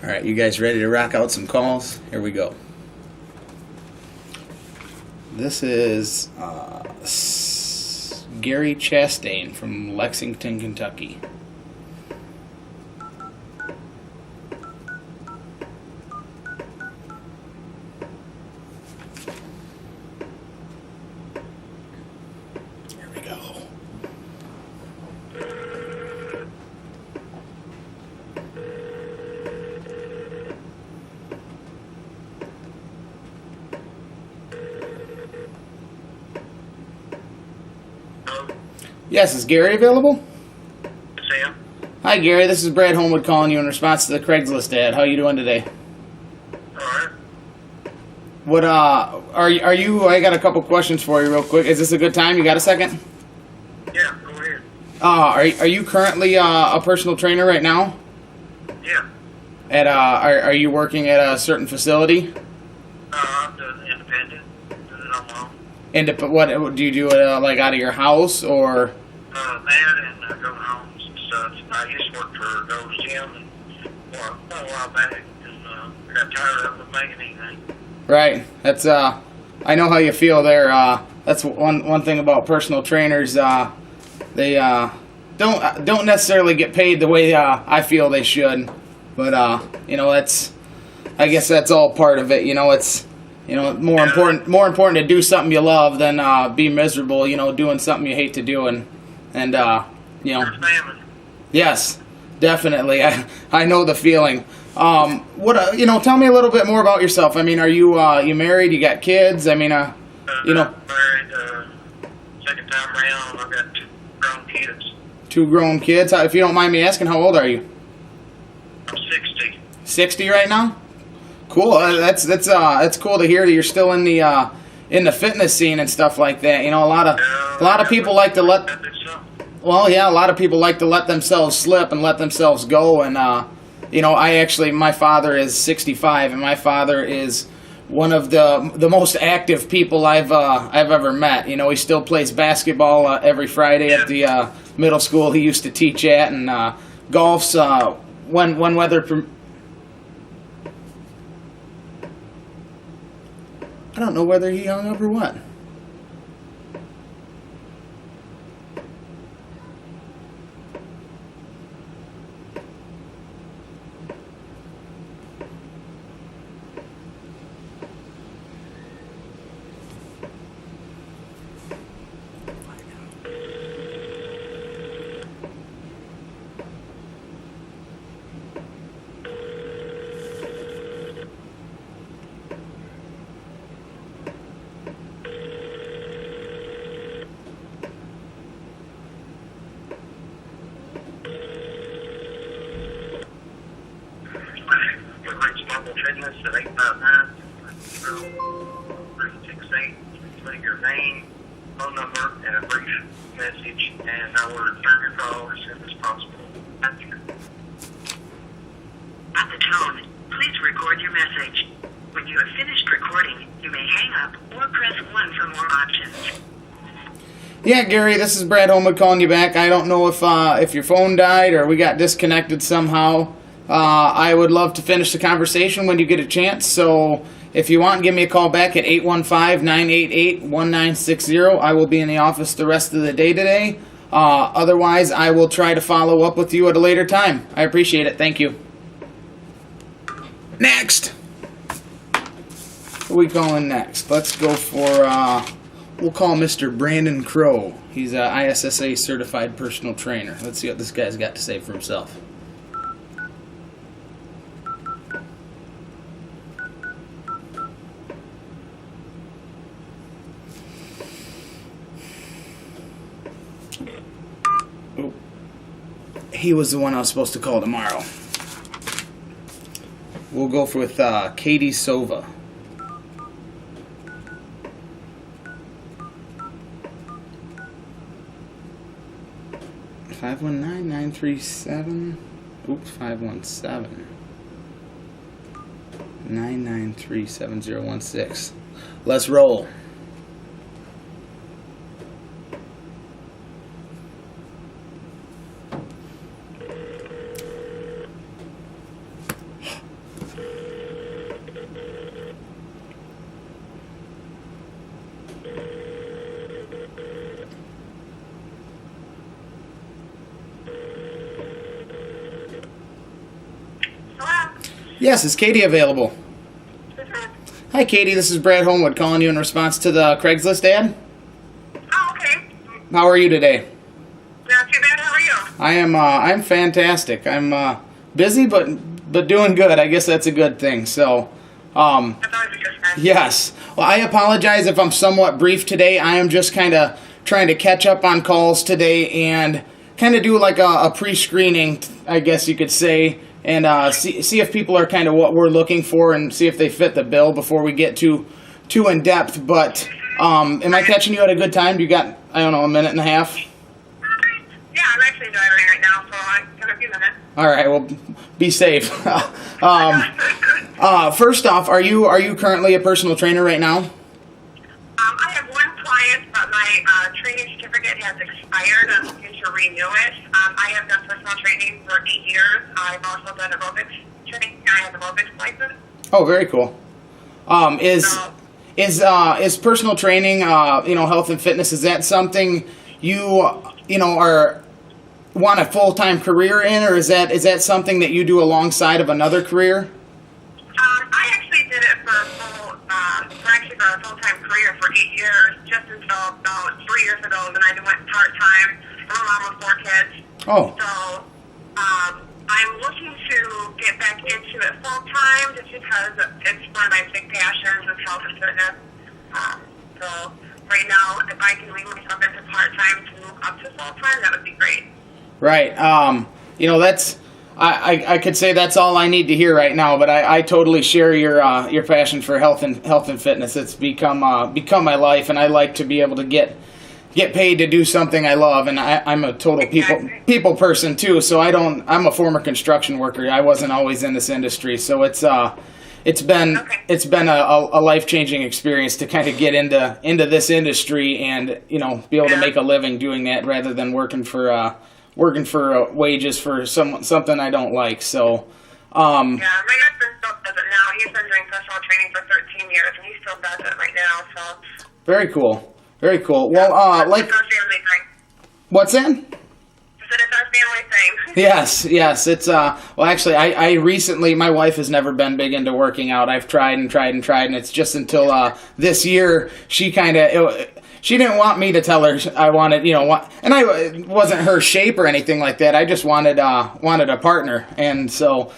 All right, you guys ready to rock out some calls? Here we go. This is Gary Chastain from Lexington, Kentucky. Here we go. Yes, is Gary available? Sam? Hi, Gary. This is Brad Homewood calling you in response to the Craigslist ad. How you doing today? Alright. What are you? I got a couple questions for you, real quick. Is this a good time? You got a second? Yeah, go ahead. Are you currently a personal trainer right now? Yeah. At are you working at a certain facility? I'm doing independent. Doing it on my own. And what do you do it like out of your house or? That and going homes and stuff. I used to work for Gold's Gym and a while back and I got tired of them making anything. Right. That's I know how you feel there. That's one thing about personal trainers. They don't necessarily get paid the way I feel they should. But I guess that's all part of it. It's more important to do something you love than be miserable. Doing something you hate to do and Family. Yes, definitely. I know the feeling. Tell me a little bit more about yourself. I mean, are you married? You got kids? I mean, I'm married, second time around. I've got two grown kids. Two grown kids. If you don't mind me asking, how old are you? I'm 60. 60 right now. Cool. That's cool to hear that you're still in the fitness scene and stuff like that. A lot of people like to let. Well, yeah, a lot of people like to let themselves slip and let themselves go. And my father is 65, and my father is one of the most active people I've ever met. He still plays basketball every Friday at the middle school he used to teach at, and golf's when weather. I don't know whether he hung up or what. Fitness at 859-368. Leave your name, phone number, and a brief message, and I will return your call as soon as possible. Thank you. At the tone, please record your message. When you have finished recording, you may hang up or press 1 for more options. Yeah, Gary, this is Brad Homewood calling you back. I don't know if your phone died or we got disconnected somehow. I would love to finish the conversation when you get a chance, so if you want, give me a call back at 815-988-1960. I will be in the office the rest of the day today. Otherwise, I will try to follow up with you at a later time. I appreciate it. Thank you. Next! Who are we calling next? Let's go for, we'll call Mr. Brandon Crow. He's a ISSA certified personal trainer. Let's see what this guy's got to say for himself. He was the one I was supposed to call tomorrow. We'll go with Katie Sova. Five 517. Oops, 517 9937016. Let's roll. Hello? Yes, is Katie available? This is... Hi, Katie. This is Brad Homewood calling you in response to the Craigslist ad. Oh, okay. How are you today? Not too bad. How are you? I'm fantastic. I'm busy, but doing good. I guess that's a good thing. So, That's always a good sign. yes. Well, I apologize if I'm somewhat brief today. I am just kind of trying to catch up on calls today and kind of do like a pre-screening, I guess you could say, and see if people are kind of what we're looking for and see if they fit the bill before we get too in depth. But am I catching you at a good time? You got, I don't know, a minute and a half? Yeah, I'm actually driving right now, so I got a few minutes. All right. Well, be safe. First off, are you currently a personal trainer right now? I have one client, but my training certificate has expired. I'm looking to renew it. I have done personal training for 8 years. I've also done aerobics training. I have aerobics license. Oh, very cool. Is personal training, health and fitness, is that something you are want a full-time career in, or is that something that you do alongside of another career? I actually did it for a full-time career for 8 years, just until about 3 years ago. Then I went part-time. I'm a mom of 4 kids. Oh. So I'm looking to get back into it full-time just because it's one of my big passions is health and fitness. So right now, if I can leave myself into part-time to move up to full-time, that would be great. Right. That's I could say that's all I need to hear right now, but I totally share your passion for health and fitness. It's become my life, and I like to be able to get paid to do something I love, and I'm a total people person too. So I'm a former construction worker. I wasn't always in this industry, so it's been a life-changing experience to kind of get into this industry and be able to make a living doing that rather than working for wages for something I don't like. So yeah, my husband still does it now. He's been doing personal training for 13 years, and he still does it right now. So very cool. Very cool. Well, it's our family thing. What's that? I said it's our family thing. Yes. It's well, actually, I recently, my wife has never been big into working out. I've tried, and it's just until this year she she didn't want me to tell her I wanted, and I wasn't her shape or anything like that. I just wanted a partner, and so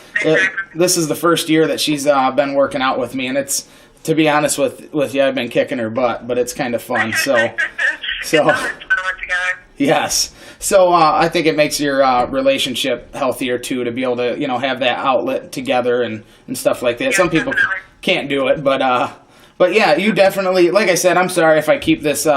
this is the first year that she's been working out with me, and it's, to be honest with you, I've been kicking her butt, but it's kind of fun. So yes. So I think it makes your relationship healthier too, to be able to have that outlet together and stuff like that. Yeah, some people definitely can't do it, but yeah, you definitely, like I said, I'm sorry if I keep this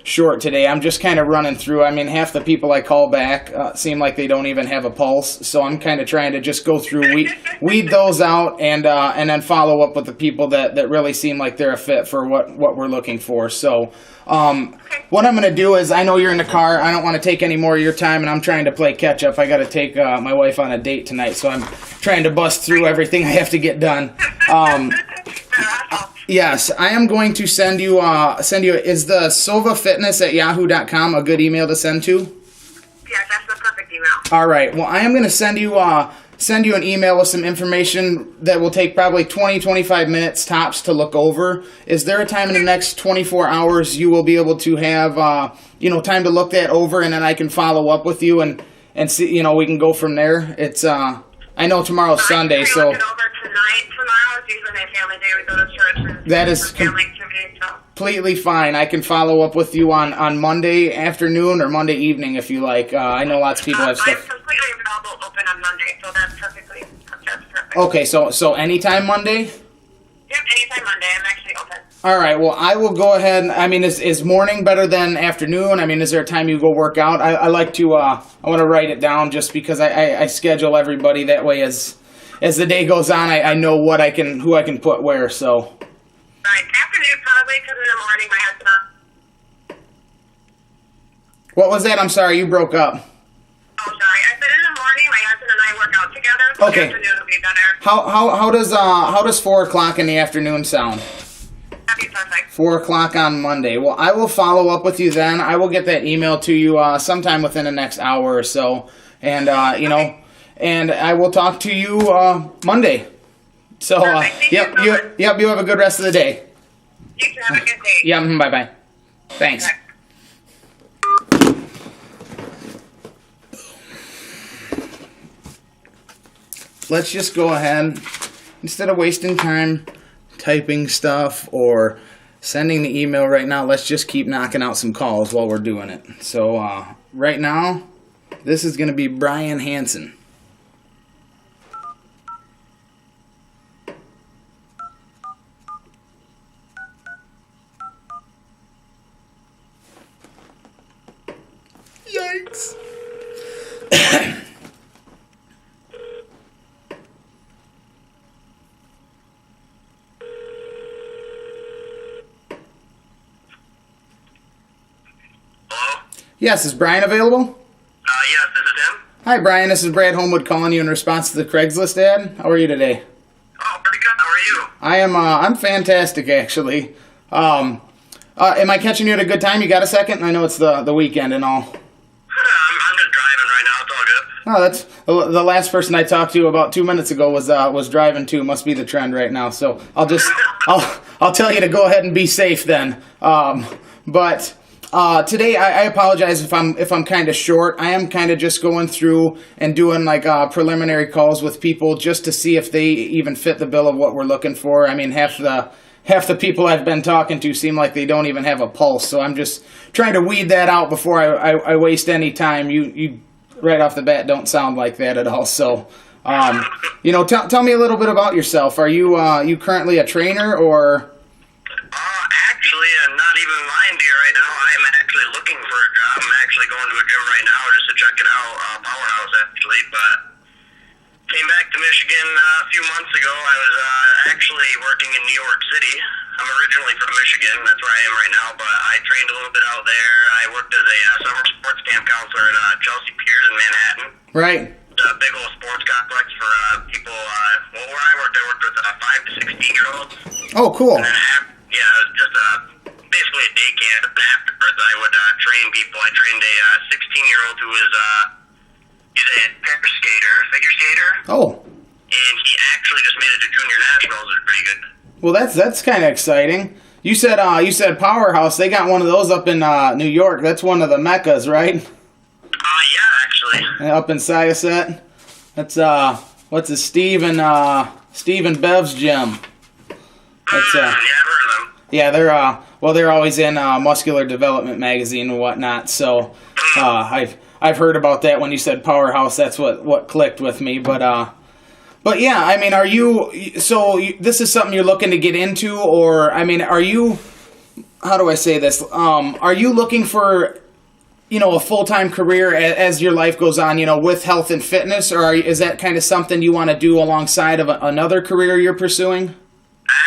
short today. I'm just kind of running through. I mean, half the people I call back seem like they don't even have a pulse, so I'm kind of trying to just go through, weed those out, and then follow up with the people that really seem like they're a fit for what we're looking for. So what I'm going to do is, I know you're in the car. I don't want to take any more of your time, and I'm trying to play catch up. I got to take my wife on a date tonight, so I'm trying to bust through everything I have to get done. Yes, I am going to send you, is the sovafitness@yahoo.com a good email to send to? Yes, that's the perfect email. All right. Well, I am going to send you an email with some information that will take probably 20-25 minutes tops to look over. Is there a time in the next 24 hours you will be able to have, time to look that over, and then I can follow up with you and see, we can go from there? It's, I know tomorrow's Sunday, so. Look it over tonight. Tomorrow is usually my family day. We go to church. And that is family activity, so. Completely fine. I can follow up with you on Monday afternoon or Monday evening if you like. I know lots of people have stuff. I'm completely available open on Monday, so that's perfect. Okay, so anytime Monday? Yep, anytime Monday. I'm actually open. All right, well, I will go ahead. I mean, is morning better than afternoon? I mean, is there a time you go work out? I like to, I want to write it down just because I schedule everybody that way as the day goes on. I know who I can put where, so. Right, afternoon probably, because in the morning my husband. What was that? I'm sorry, you broke up. Oh, sorry. I said in the morning my husband and I work out together, so Okay. the afternoon will be better. How does 4 o'clock in the afternoon sound? That'd be perfect. 4 o'clock on Monday. Well, I will follow up with you then. I will get that email to you sometime within the next hour or so. And, and I will talk to you Monday. So, yep, you have a good rest of the day. You too, have a good day. Yeah, bye-bye. Thanks. Let's just go ahead, instead of wasting time typing stuff or sending the email right now, let's just keep knocking out some calls while we're doing it. So right now, this is going to be Brian Hansen. Yikes. Yes, is Brian available? Yes, this is him. Hi, Brian. This is Brad Homewood calling you in response to the Craigslist ad. How are you today? Oh, pretty good. How are you? I am. I'm fantastic, actually. Am I catching you at a good time? You got a second? I know it's the weekend and all. I'm just driving right now. It's all good. Oh, that's the last person I talked to about 2 minutes ago was driving too. Must be the trend right now. So I'll tell you to go ahead and be safe then. But. Today, I apologize if I'm kind of short. I am kind of just going through and doing like preliminary calls with people just to see if they even fit the bill of what we're looking for. I mean, half the people I've been talking to seem like they don't even have a pulse. So I'm just trying to weed that out before I waste any time. You right off the bat don't sound like that at all. So, tell me a little bit about yourself. Are you currently a trainer or? Actually, I'm not even lying to you right now. I'm actually looking for a job. I'm actually going to a gym right now just to check it out. Powerhouse, actually. But came back to Michigan a few months ago. I was actually working in New York City. I'm originally from Michigan. That's where I am right now. But I trained a little bit out there. I worked as a summer sports camp counselor in Chelsea Piers in Manhattan. Right. A big old sports complex for people. Where I worked with 5 to 16-year-olds. Oh, cool. And then it was just basically a day camp. And afterwards, I would train people. I trained a 16-year-old who was he's a figure skater. Oh. And he actually just made it to junior nationals. It was pretty good. Well, that's kind of exciting. You said Powerhouse. They got one of those up in New York. That's one of the meccas, right? Yeah, actually. Up in Syosset. That's what's his Steve and Bev's gym. That's yeah, I've heard of them. Yeah, they're always in Muscular Development magazine and whatnot. So I've heard about that when you said Powerhouse. That's what clicked with me. But yeah, I mean, this is something you're looking to get into, or I mean, how do I say this? Are you looking for a full-time career as your life goes on, with health and fitness, or is that kind of something you want to do alongside of another career you're pursuing?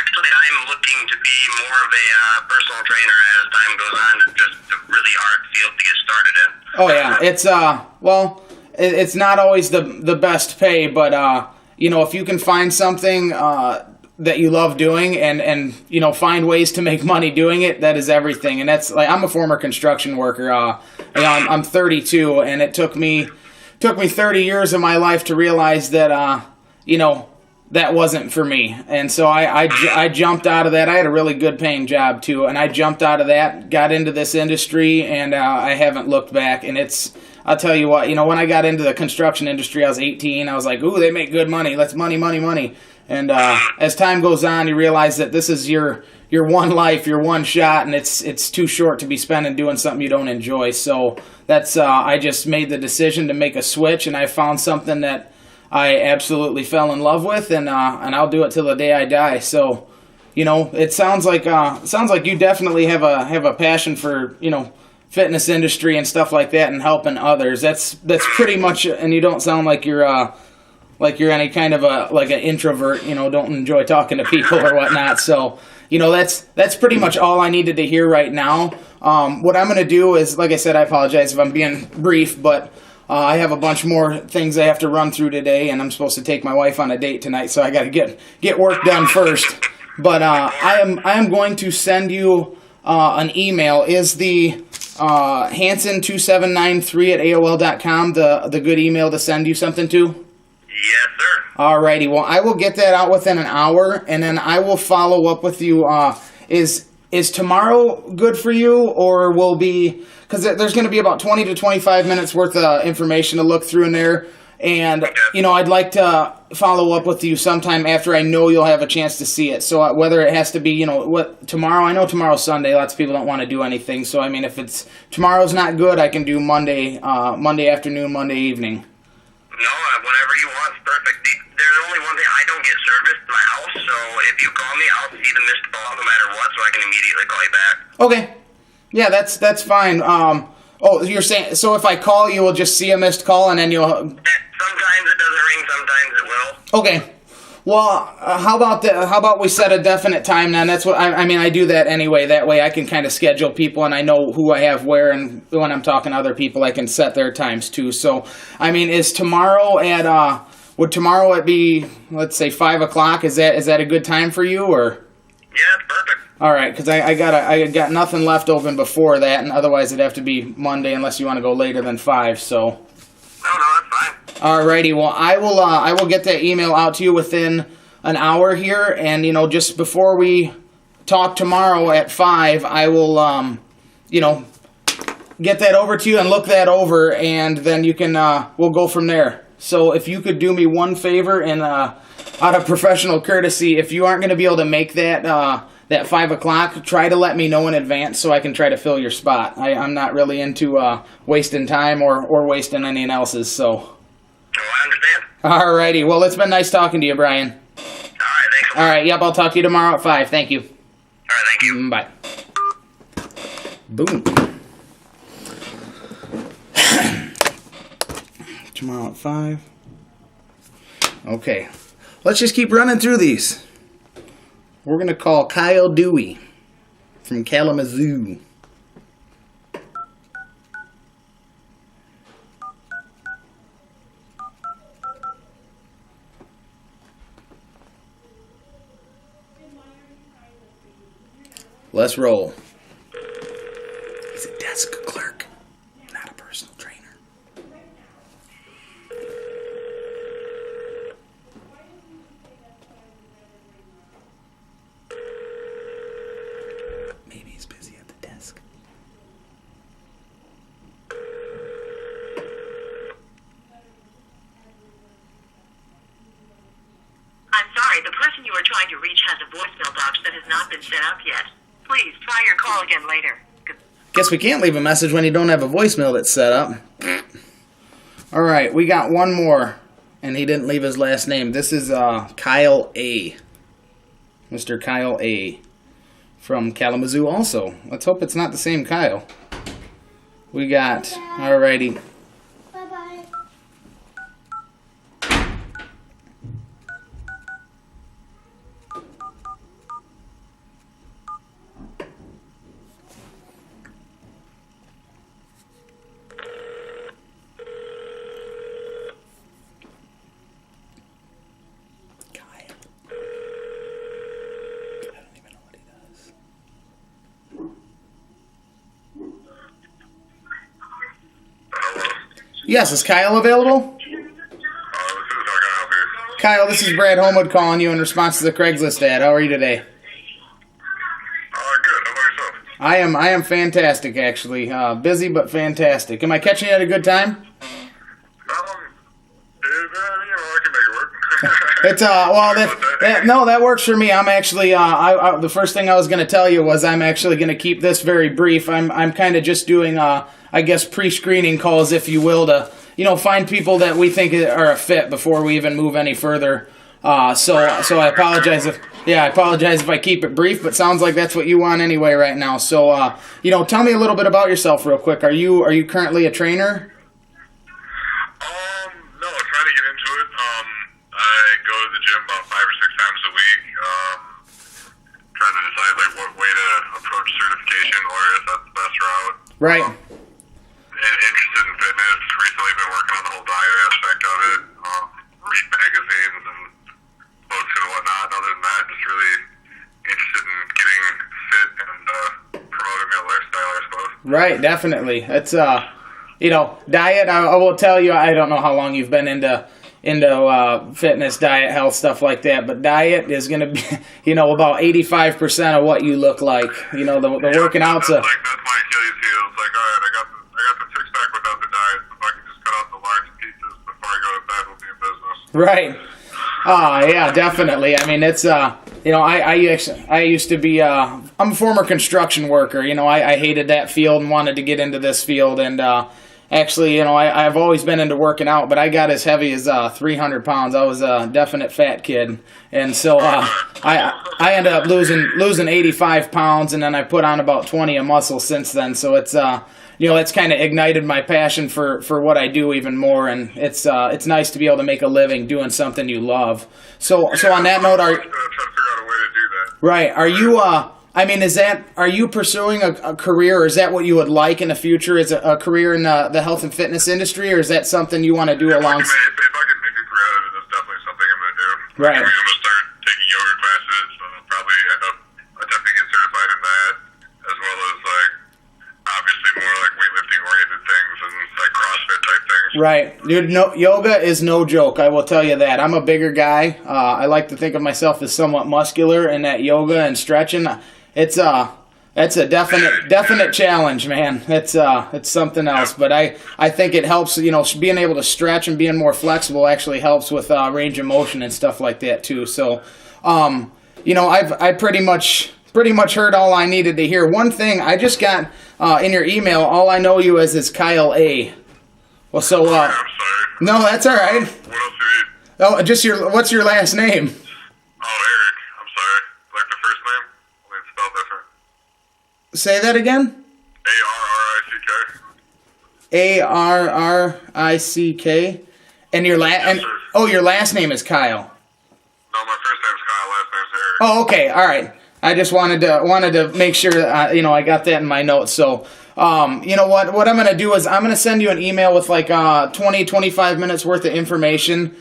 Actually, I'm looking to be more of a personal trainer as time goes on. It's just a really hard field to get started in. Oh yeah, it's not always the best pay, but if you can find something that you love doing and find ways to make money doing it, that is everything. And that's like, I'm a former construction worker. I'm 32, and it took me 30 years of my life to realize that that wasn't for me. And so I jumped out of that. I had a really good paying job too, and I jumped out of that, got into this industry, and I haven't looked back. And I'll tell you what, when I got into the construction industry, I was 18. I was like, ooh, they make good money. Let's money. And as time goes on, you realize that this is your one life, your one shot, and it's too short to be spending doing something you don't enjoy. So that's I just made the decision to make a switch, and I found something that I absolutely fell in love with, and I'll do it till the day I die. So, it sounds like you definitely have a passion for fitness industry and stuff like that, and helping others. That's pretty much, and you don't sound like you're any kind of an introvert. Don't enjoy talking to people or whatnot. So, that's pretty much all I needed to hear right now. What I'm going to do is, like I said, I apologize if I'm being brief, but I have a bunch more things I have to run through today, and I'm supposed to take my wife on a date tonight, so I got to get work done first. But I am going to send you an email. Is the Hanson2793 at AOL.com the good email to send you something to? Yes, sir. Alrighty, well, I will get that out within an hour, and then I will follow up with you. Is tomorrow good for you, or will be, because there's going to be about 20 to 25 minutes worth of information to look through in there, and, I'd like to follow up with you sometime after I know you'll have a chance to see it. So whether it has to be, tomorrow, I know tomorrow's Sunday, lots of people don't want to do anything, so, if tomorrow's not good, I can do Monday afternoon, Monday evening. No, whatever you want is perfect. There's only one thing. I don't get service to my house, so if you call me, I'll see the missed call no matter what, so I can immediately call you back. Okay. Yeah, that's fine. You're saying, so if I call, you will just see a missed call, and then you'll... Sometimes it doesn't ring, sometimes it will. Okay. Well, how about we set a definite time then? That's what I do that anyway. That way I can kind of schedule people, and I know who I have where, and when I'm talking to other people, I can set their times too. So, is tomorrow would tomorrow it be, let's say 5 o'clock? Is that a good time for you, or? Yeah, it's perfect. All right, because I got nothing left open before that, and otherwise it'd have to be Monday unless you want to go later than 5. So. No, that's fine. Alrighty, well, I will get that email out to you within an hour here, and just before we talk tomorrow at 5, I will get that over to you and look that over, and then you can we'll go from there. So if you could do me one favor, and out of professional courtesy, if you aren't going to be able to make that 5 o'clock, try to let me know in advance so I can try to fill your spot. I'm not really into wasting time or wasting anyone else's, so. Oh, I understand. Alrighty, well, it's been nice talking to you, Brian. Alright, thanks a lot. Alright, yep, I'll talk to you tomorrow at 5. Thank you. Alright, thank you. Bye. Boom. Tomorrow at 5. Okay, let's just keep running through these. We're going to call Kyle Dewey from Kalamazoo. Let's roll. He's a desk clerk, not a personal trainer. Maybe he's busy at the desk. I'm sorry, the person you are trying to reach has a voicemail box that has not been set up yet. Please try your call again later. Guess we can't leave a message when you don't have a voicemail that's set up. All right, we got one more, and he didn't leave his last name. This is Kyle A. Mr. Kyle A. from Kalamazoo also. Let's hope it's not the same Kyle. We got, alrighty. Bye-bye. Kyle. I don't even know what he does. Yes, is Kyle available? This is how can I help you? Kyle, this is Brad Homewood calling you in response to the Craigslist ad. How are you today? Good. How about yourself? I am fantastic, actually. Busy but fantastic. Am I catching you at a good time? I can make it work. It's that works for me. I'm actually the first thing I was going to tell you was I'm actually going to keep this very brief. I'm kind of just doing I guess pre-screening calls, if you will, to find people that we think are a fit before we even move any further. So I apologize if I keep it brief, but sounds like that's what you want anyway right now. So tell me a little bit about yourself real quick. Are you currently a trainer? No, trying to get into it. I go to the gym about 5 or 6 times a week. Trying to decide what way to approach certification or if that's the best route. Right. Interested in fitness. Recently been working on the whole diet aspect of it. Read magazines and books and whatnot. Other than that, just really Right, definitely. It's diet. I will tell you, I don't know how long you've been into fitness, diet, health, stuff like that, but diet is going to be, about 85% of what you look like. The working out's that's my Achilles heel. It's like, all right, I got the six pack without the diet. If I can just cut out the large pieces before I go to bed, we'll be in business. Right. Yeah, definitely. I mean, it's I used to be I'm a former construction worker. I hated that field and wanted to get into this field, and actually, I've always been into working out, but I got as heavy as 300 pounds. I was a definite fat kid, and so I ended up losing 85 pounds, and then I put on about 20 of muscle since then. So it's it's kind of ignited my passion for what I do even more, and it's nice to be able to make a living doing something you love. So on that note, trying to figure out a way to do that. Right? Are you are you pursuing a career, or is that what you would like in the future? Is a career in the health and fitness industry, or is that something you want to do along? If I could make a career out of it, that's definitely something I'm going to do. Right. I'm going to start taking yoga classes. I'll probably end up attempting to get certified in that, as well as obviously more weightlifting oriented things and CrossFit type things. Right. Dude, yoga is no joke. I will tell you that. I'm a bigger guy. I like to think of myself as somewhat muscular, and that yoga and stretching, it's a definite challenge, man. It's something else. But I think it helps, being able to stretch and being more flexible actually helps with range of motion and stuff like that too. So, I pretty much heard all I needed to hear. One thing I just got in your email, all I know you as is Kyle A. Well, so I'm sorry. no, that's all right. What else do you need? Oh, just what's your last name? Oh, Eric. I'm sorry. Like the first name? Only it's spelled different. Say that again. A-R-R-I-C-K. A-R-R-I-C-K. And your your last name is Kyle. No, my first name's Kyle. Last name's Eric. Oh, okay. All right. I just wanted to make sure I got that in my notes. So, what I'm going to do is I'm going to send you an email with 25 minutes worth of information.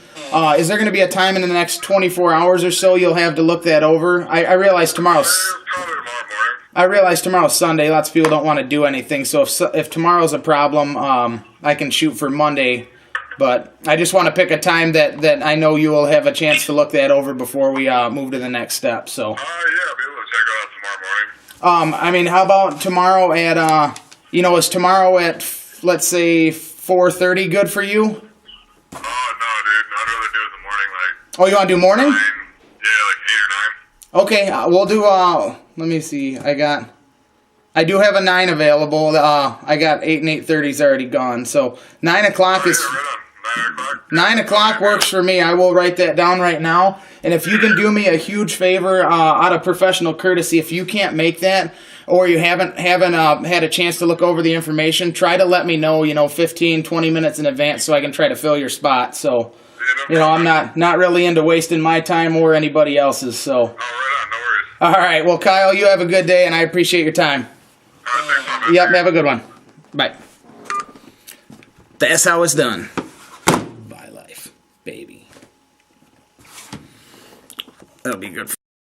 Is there going to be a time in the next 24 hours or so you'll have to look that over? I realize tomorrow's Probably tomorrow morning. I realize tomorrow's Sunday. Lots of people don't want to do anything. So if tomorrow's a problem, I can shoot for Monday. But I just want to pick a time that I know you will have a chance to look that over before we move to the next step. So. Yeah, I'll be able to check it out tomorrow morning. How about tomorrow at is tomorrow at let's say 4:30 good for you? Oh no, dude, I'd rather do it in the morning. Oh, you want to do morning? 9. Yeah, 8 or 9. Okay, we'll do. Let me see. I do have a 9 available. I got 8 and 8:30's already gone. So 9 o'clock is. Yeah, right on. 9 o'clock. 9 o'clock works for me. I will write that down right now. And if you can do me a huge favor, out of professional courtesy, if you can't make that, or you haven't had a chance to look over the information, try to let me know, 15, 20 minutes in advance so I can try to fill your spot. So, I'm not really into wasting my time or anybody else's. So. Oh, right on. No worries. All right. Well, Kyle, you have a good day, and I appreciate your time. All right, thanks, man. Yep. Have a good one. Bye. That's how it's done. Bye, life, baby. That'll be good for